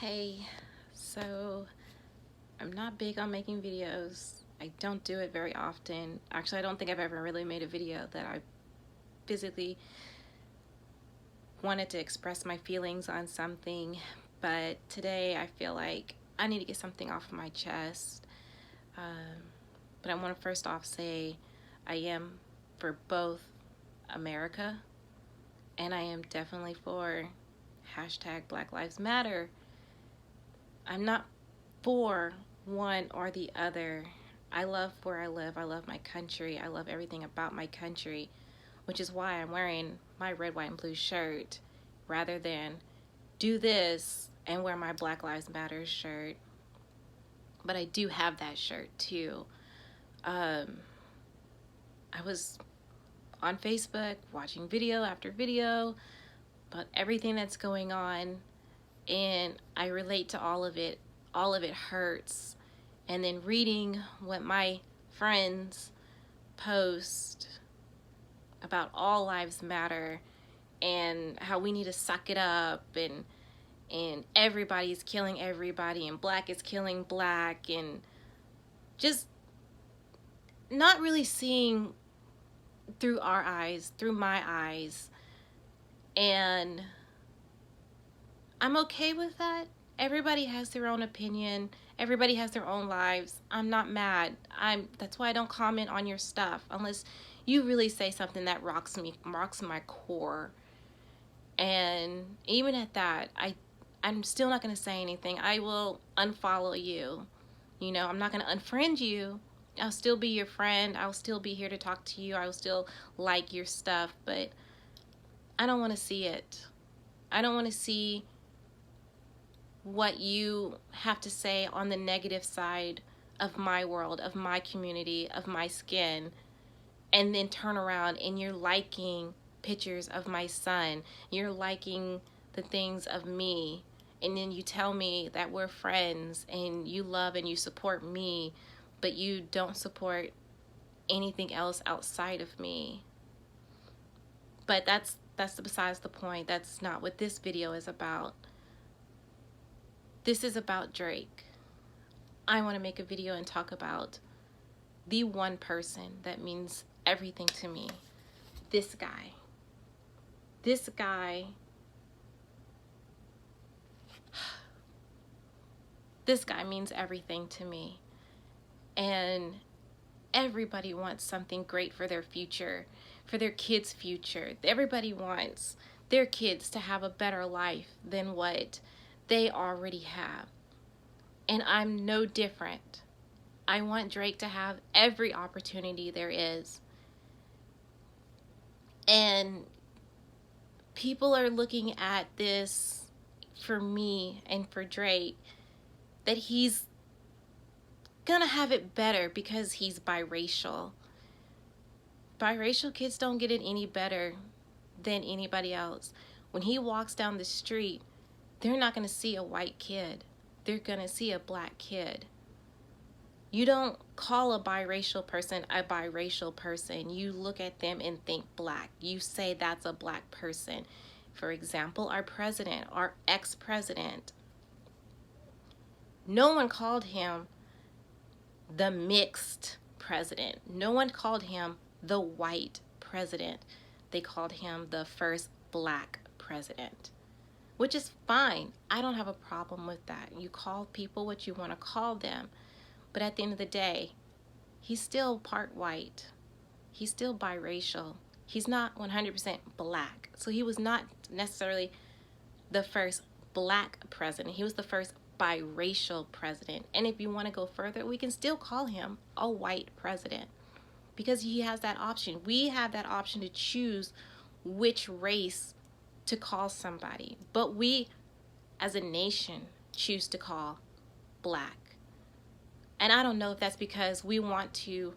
Hey, so I'm not big on making videos. I don't do it very often. Actually, I don't think I've ever really made a video that I physically wanted to express my feelings on something. But today I feel like I need to get something off of my chest. But I want to first off say I am for both America and I am definitely for hashtag Black Lives Matter. I'm not for one or the other. I love where I live. I love my country. I love everything about my country, which is why I'm wearing my red, white, and blue shirt rather than do this and wear my Black Lives Matter shirt. But I do have that shirt too. I was on Facebook watching video after video about everything that's going on, and I relate to all of it. All of it hurts. And then reading what my friends post about all lives matter and how we need to suck it up, and everybody's killing everybody and black is killing black, and just not really seeing through our eyes, through my eyes. And I'm okay with that. Everybody has their own opinion. Everybody has their own lives. I'm not mad. That's why I don't comment on your stuff unless you really say something that rocks my core. And even at that, I'm still not going to say anything. I will unfollow you. I'm not going to unfriend you. I'll still be your friend. I'll still be here to talk to you. I will still like your stuff, but I don't want to see it. I don't want to see what you have to say on the negative side of my world, of my community, of my skin, and then turn around and you're liking pictures of my son. You're liking the things of me, and then you tell me that we're friends and you love and you support me, but you don't support anything else outside of me. But that's besides the point. That's not what this video is about. This is about Drake. I want to make a video and talk about the one person that means everything to me. This guy. This guy means everything to me. And everybody wants something great for their future, for their kids' future. Everybody wants their kids to have a better life than what they already have. And I'm no different. I want Drake to have every opportunity there is. And people are looking at this for me and for Drake, that he's gonna have it better because he's biracial. Biracial kids don't get it any better than anybody else. When he walks down the street, they're not gonna see a white kid. They're gonna see a black kid. You don't call a biracial person a biracial person. You look at them and think black. You say that's a black person. For example, our president, our ex-president, no one called him the mixed president. No one called him the white president. They called him the first black president, which is fine. I don't have a problem with that. You call people what you want to call them. But at the end of the day, he's still part white. He's still biracial. He's not 100% black. So he was not necessarily the first black president. He was the first biracial president. And if you want to go further, we can still call him a white president because he has that option. We have that option to choose which race to call somebody. But we, as a nation, choose to call black. And I don't know if that's because we want to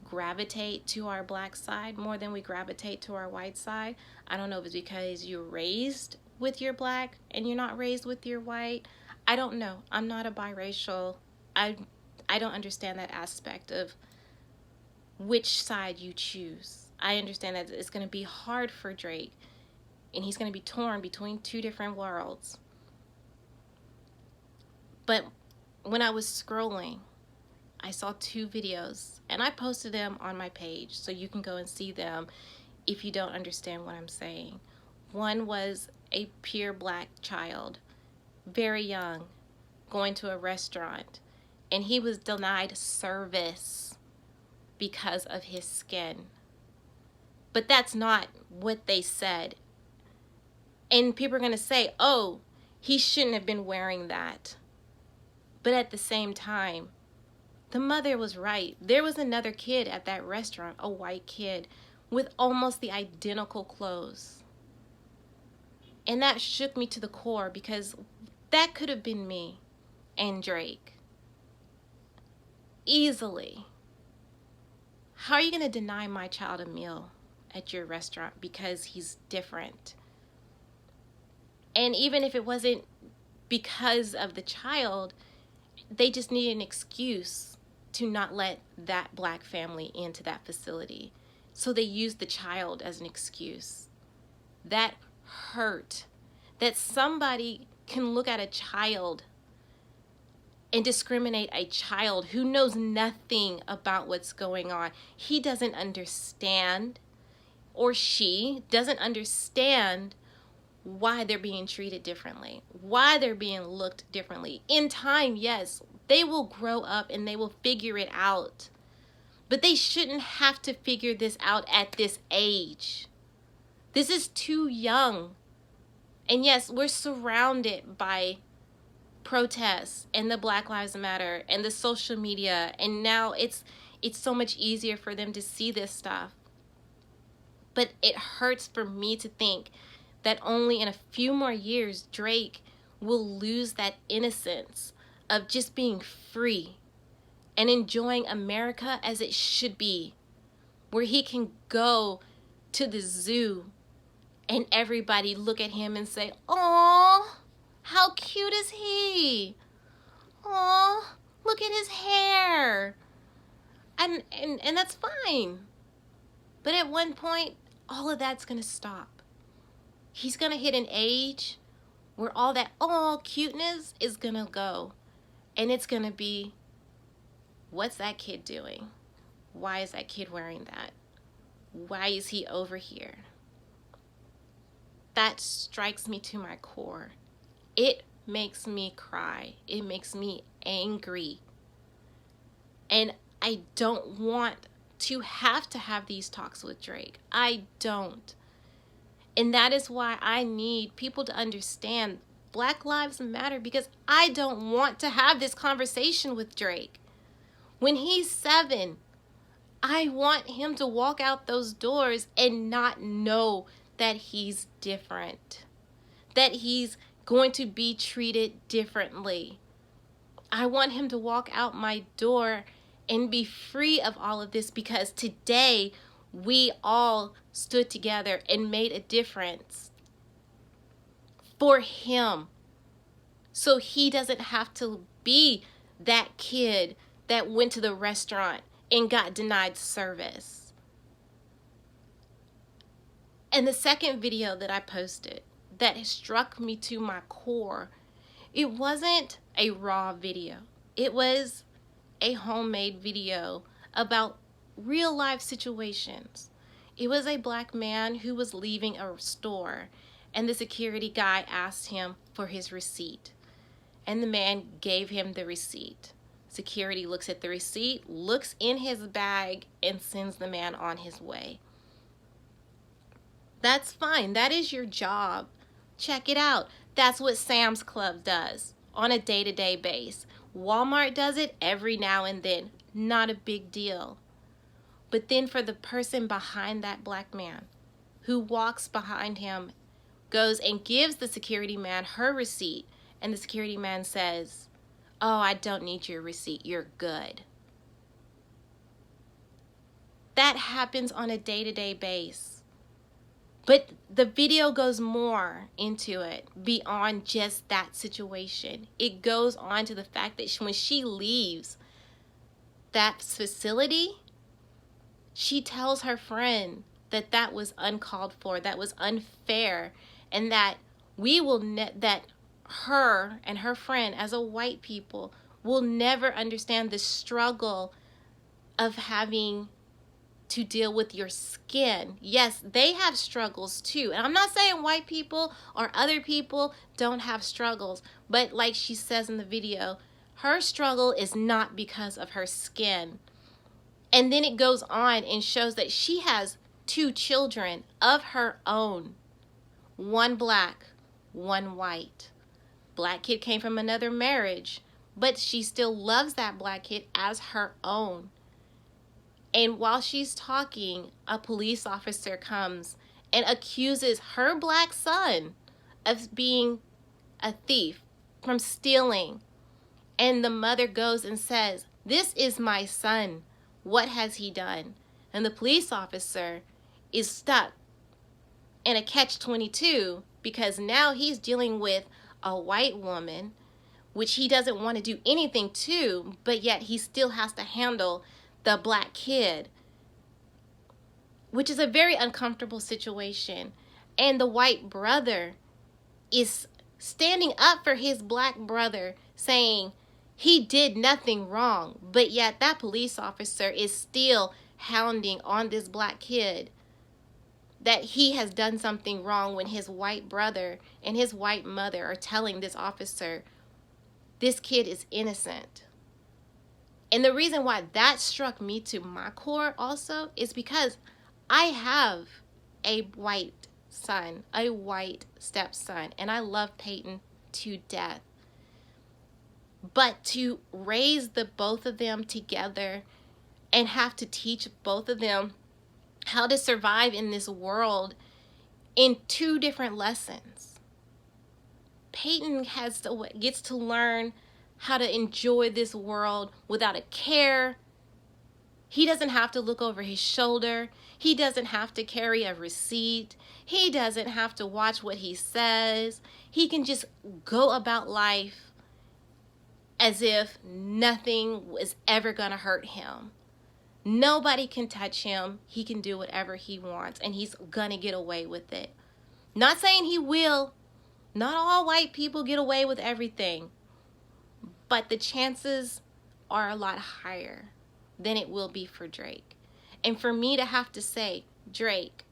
gravitate to our black side more than we gravitate to our white side. I don't know if it's because you're raised with your black and you're not raised with your white. I don't know. I'm not a biracial. I don't understand that aspect of which side you choose. I understand that it's going to be hard for Drake, and he's going to be torn between two different worlds. But when I was scrolling, I saw two videos, and I posted them on my page, so you can go and see them if you don't understand what I'm saying. One was a pure black child, very young, going to a restaurant, and he was denied service because of his skin. But that's not what they said. And people are going to say, oh, he shouldn't have been wearing that. But at the same time, the mother was right. There was another kid at that restaurant, a white kid, with almost the identical clothes. And that shook me to the core, because that could have been me and Drake. Easily. How are you going to deny my child a meal at your restaurant because he's different? And even if it wasn't because of the child, they just needed an excuse to not let that black family into that facility. So they used the child as an excuse. That hurt. That somebody can look at a child and discriminate a child who knows nothing about what's going on. He doesn't understand, or she doesn't understand, why they're being treated differently, why they're being looked differently. In time, yes, they will grow up and they will figure it out. But they shouldn't have to figure this out at this age. This is too young. And yes, we're surrounded by protests and the Black Lives Matter and the social media, and now it's so much easier for them to see this stuff. But it hurts for me to think that only in a few more years Drake will lose that innocence of just being free and enjoying America as it should be, where he can go to the zoo and everybody look at him and say, "Aw, how cute is he? Aw, look at his hair." And that's fine. But at one point, all of that's going to stop. He's going to hit an age where all that, cuteness is going to go. And it's going to be, what's that kid doing? Why is that kid wearing that? Why is he over here? That strikes me to my core. It makes me cry. It makes me angry. And I don't want to have these talks with Drake. I don't. And that is why I need people to understand Black Lives Matter, because I don't want to have this conversation with Drake. When he's 7, I want him to walk out those doors and not know that he's different, that he's going to be treated differently. I want him to walk out my door and be free of all of this, because today we all stood together and made a difference for him, so he doesn't have to be that kid that went to the restaurant and got denied service. And the second video that I posted that struck me to my core, it wasn't a raw video. It was a homemade video about real life situations. It was a black man who was leaving a store, and the security guy asked him for his receipt, and the man gave him the receipt. Security looks at the receipt, looks in his bag, and sends the man on his way. That's fine. That is your job. Check it out. That's what Sam's Club does on a day-to-day basis. Walmart does it every now and then. Not a big deal. But then for the person behind that black man who walks behind him, goes and gives the security man her receipt, and the security man says, "Oh, I don't need your receipt. You're good." That happens on a day-to-day basis. But the video goes more into it beyond just that situation. It goes on to the fact that when she leaves that facility, she tells her friend that that was uncalled for, that was unfair, and that her and her friend as a white people will never understand the struggle of having to deal with your skin. Yes, they have struggles too. And I'm not saying white people or other people don't have struggles, but like she says in the video, her struggle is not because of her skin. And then it goes on and shows that she has 2 children of her own. One black, one white. Black kid came from another marriage, but she still loves that black kid as her own. And while she's talking, a police officer comes and accuses her black son of being a thief, from stealing. And the mother goes and says, "This is my son. What has he done?" And the police officer is stuck in a catch-22 because now he's dealing with a white woman, which he doesn't want to do anything to, but yet he still has to handle the black kid, which is a very uncomfortable situation. And the white brother is standing up for his black brother, saying he did nothing wrong, but yet that police officer is still hounding on this black kid that he has done something wrong, when his white brother and his white mother are telling this officer this kid is innocent. And the reason why that struck me to my core also is because I have a white son, a white stepson, and I love Peyton to death. But to raise the both of them together and have to teach both of them how to survive in this world in 2 different lessons. Peyton gets to learn how to enjoy this world without a care. He doesn't have to look over his shoulder. He doesn't have to carry a receipt. He doesn't have to watch what he says. He can just go about life as if nothing was ever going to hurt him. Nobody can touch him. He can do whatever he wants, and he's going to get away with it. Not saying he will. Not all white people get away with everything. But the chances are a lot higher than it will be for Drake. And for me to have to say, Drake,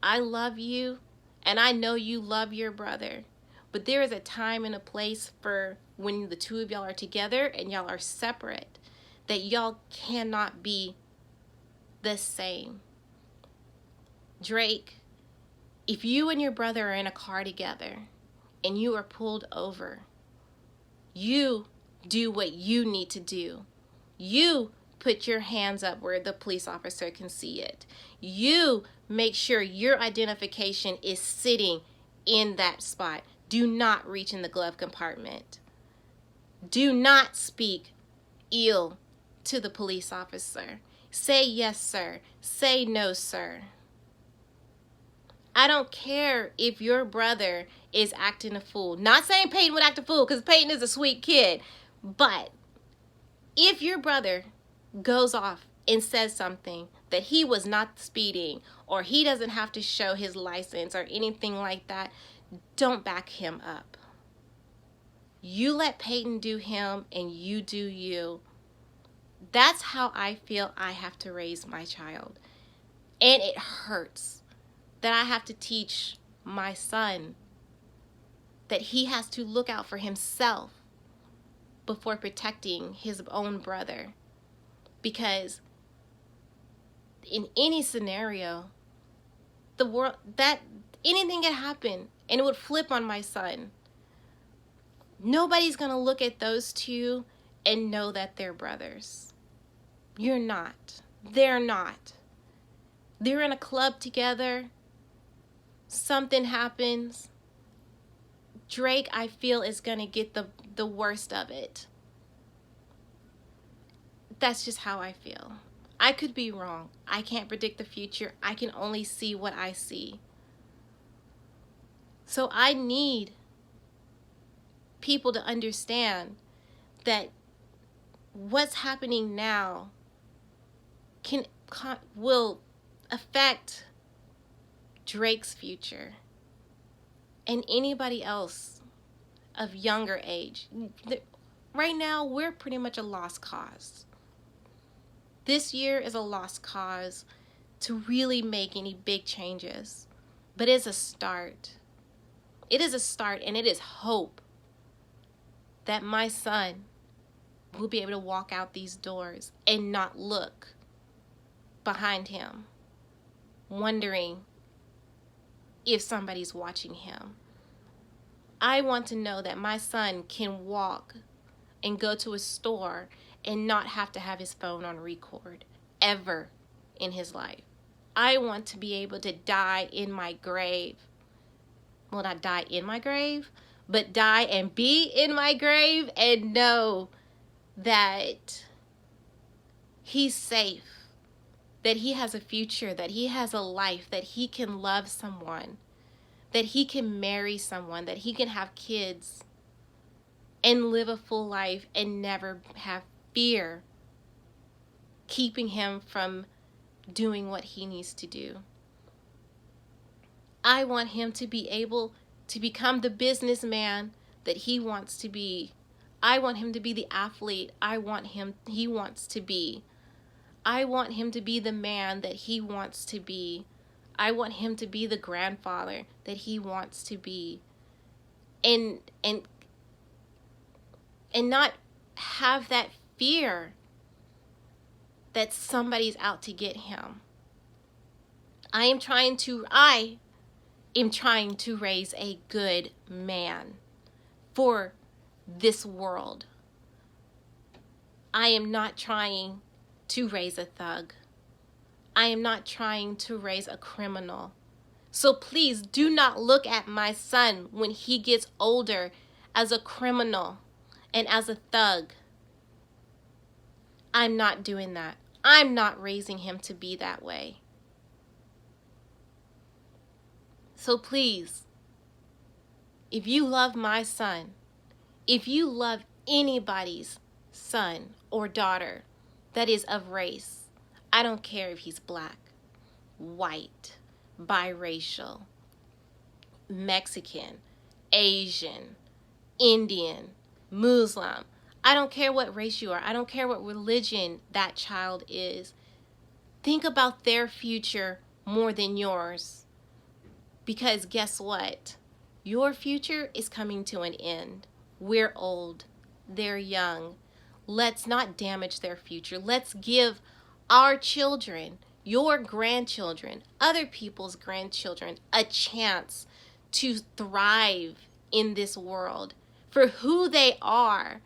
I love you, and I know you love your brother, but there is a time and a place for when the 2 of y'all are together and y'all are separate, that y'all cannot be the same. Drake, if you and your brother are in a car together and you are pulled over, you do what you need to do. You put your hands up where the police officer can see it. You make sure your identification is sitting in that spot. Do not reach in the glove compartment. Do not speak ill to the police officer. Say yes, sir. Say no, sir. I don't care if your brother is acting a fool. Not saying Peyton would act a fool, because Peyton is a sweet kid. But if your brother goes off and says something that he was not speeding, or he doesn't have to show his license or anything like that, don't back him up. You let Peyton do him and you do you. That's how I feel I have to raise my child. And it hurts that I have to teach my son that he has to look out for himself before protecting his own brother. Because in any scenario, the world, that anything can happen and it would flip on my son. Nobody's going to look at those 2 and know that they're brothers. You're not. They're not. They're in a club together. Something happens. Drake, I feel, is going to get the worst of it. That's just how I feel. I could be wrong. I can't predict the future. I can only see what I see. So I need people to understand that what's happening now will affect Drake's future and anybody else of younger age. Right now, we're pretty much a lost cause. This year is a lost cause to really make any big changes. But it's a start. It is a start, and it is hope that my son will be able to walk out these doors and not look behind him, wondering if somebody's watching him. I want to know that my son can walk and go to a store and not have to have his phone on record ever in his life. I want to be able to die in my grave. Well, not die in my grave, but die and be in my grave and know that he's safe, that he has a future, that he has a life, that he can love someone, that he can marry someone, that he can have kids and live a full life and never have fear keeping him from doing what he needs to do. I want him to be able to become the businessman that he wants to be. I want him to be the athlete he wants to be. I want him to be the man that he wants to be. I want him to be the grandfather that he wants to be. And not have that fear that somebody's out to get him. I am trying to raise a good man for this world. I am not trying to raise a thug. I am not trying to raise a criminal. So please do not look at my son when he gets older as a criminal and as a thug. I'm not doing that. I'm not raising him to be that way. So please, if you love my son, if you love anybody's son or daughter that is of race, I don't care if he's black, white, biracial, Mexican, Asian, Indian, Muslim. I don't care what race you are. I don't care what religion that child is. Think about their future more than yours. Because guess what? Your future is coming to an end. We're old. They're young. Let's not damage their future. Let's give our children, your grandchildren, other people's grandchildren, a chance to thrive in this world for who they are,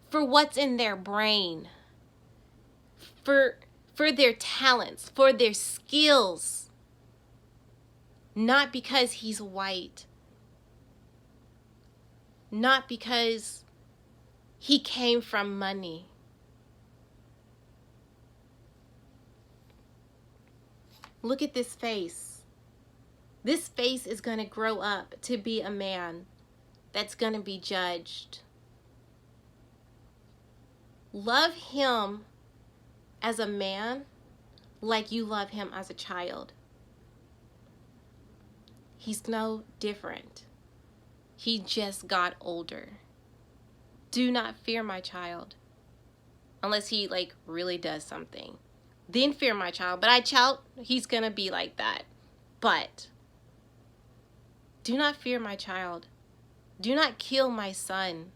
for what's in their brain, for their talents, for their skills. Not because he's white. Not because he came from money. Look at this face. This face is going to grow up to be a man that's going to be judged. Love him as a man like you love him as a child. He's no different. He just got older. Do not fear my child. Unless he really does something. Then fear my child. But he's going to be like that. But do not fear my child. Do not kill my son.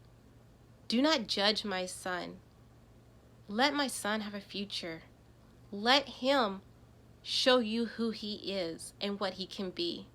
Do not judge my son. Let my son have a future. Let him show you who he is and what he can be.